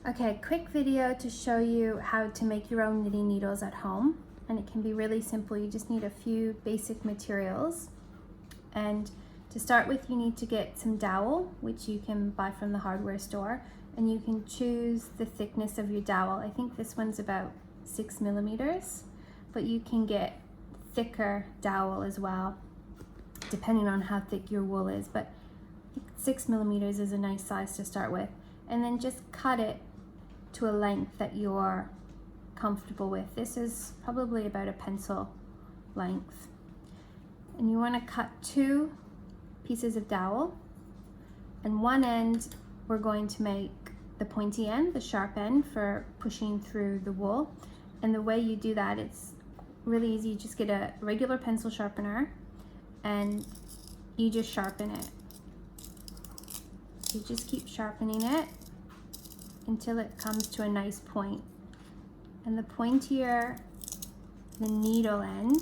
Okay, quick video to show you how to make your own knitting needles at home. And it can be really simple. You just need a few basic materials. And to start with, you need to get some dowel, which you can buy from the hardware store. And you can choose the thickness of your dowel. I think this one's about 6 millimeters, but you can get thicker dowel as well, depending on how thick your wool is. But 6 millimeters is a nice size to start with. And then just cut it to a length that you're comfortable with. This is probably about a pencil length. And you want to cut 2 pieces of dowel, and one end we're going to make the pointy end, the sharp end, for pushing through the wool. And the way you do that, it's really easy. You just get a regular pencil sharpener and you just sharpen it. You just keep sharpening it until it comes to a nice point. And the pointier the needle end,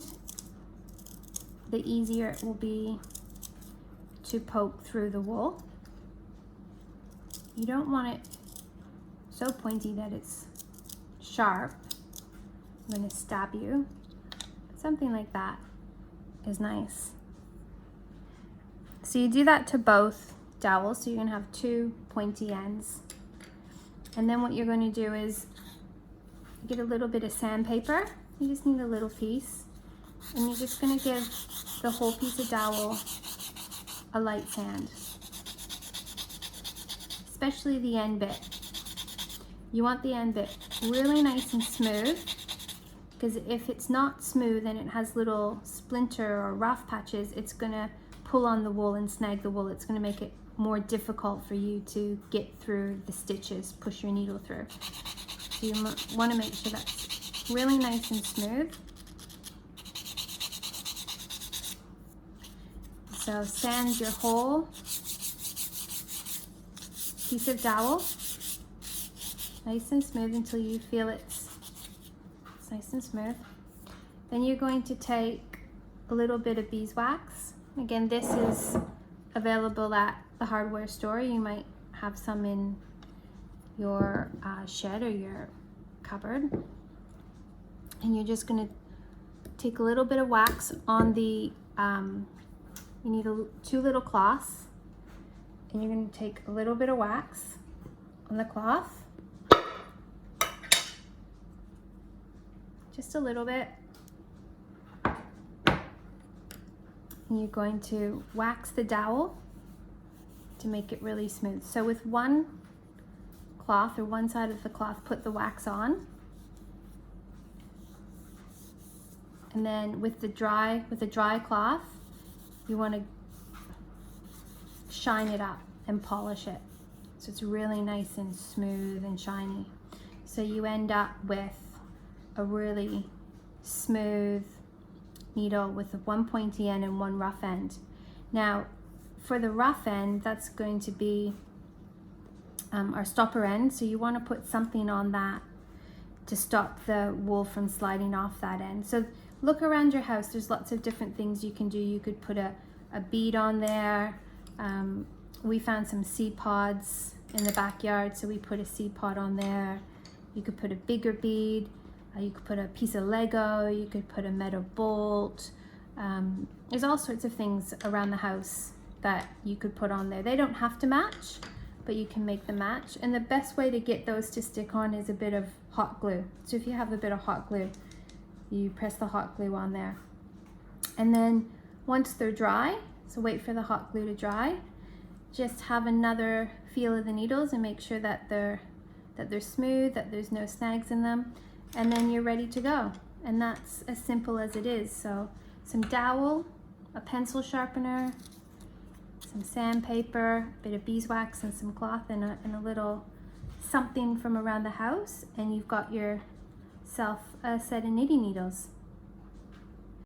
the easier it will be to poke through the wool. You don't want it so pointy that it's sharp. I'm going to stab you. Something like that is nice. So you do that to both dowels, so you're going to have 2 pointy ends. And then what you're going to do is get a little bit of sandpaper. You just need a little piece. And you're just going to give the whole piece of dowel a light sand, especially the end bit. You want the end bit really nice and smooth, because if it's not smooth and it has little splinter or rough patches, it's going to pull on the wool and snag the wool. It's going to make it more difficult for you to get through the stitches, push your needle through. So you want to make sure that's really nice and smooth. So sand your whole piece of dowel nice and smooth until you feel it's nice and smooth. Then you're going to take a little bit of beeswax. Again, this is available at the hardware store. You might have some in your shed or your cupboard. And you're just going to take a little bit of wax on the, you need 2 little cloths, and you're going to take a little bit of wax on the cloth, just a little bit. And you're going to wax the dowel to make it really smooth. So with one cloth, or one side of the cloth, put the wax on, and then with a dry cloth, you want to shine it up and polish it so it's really nice and smooth and shiny. So you end up with a really smooth needle with one pointy end and one rough end. Now for the rough end, that's going to be our stopper end. So you want to put something on that to stop the wool from sliding off that end. So look around your house. There's lots of different things you can do. You could put a bead on there. We found some seed pods in the backyard, so we put a seed pod on there. You could put a bigger bead. You could put a piece of Lego. You could put a metal bolt. There's all sorts of things around the house that you could put on there. They don't have to match, but you can make them match. And the best way to get those to stick on is a bit of hot glue. So if you have a bit of hot glue, you press the hot glue on there. And then once they're dry, so wait for the hot glue to dry, just have another feel of the needles and make sure that they're smooth, that there's no snags in them, and then you're ready to go. And that's as simple as it is. So some dowel, a pencil sharpener, some sandpaper, a bit of beeswax, and some cloth, and a little something from around the house, and you've got yourself a set of knitting needles.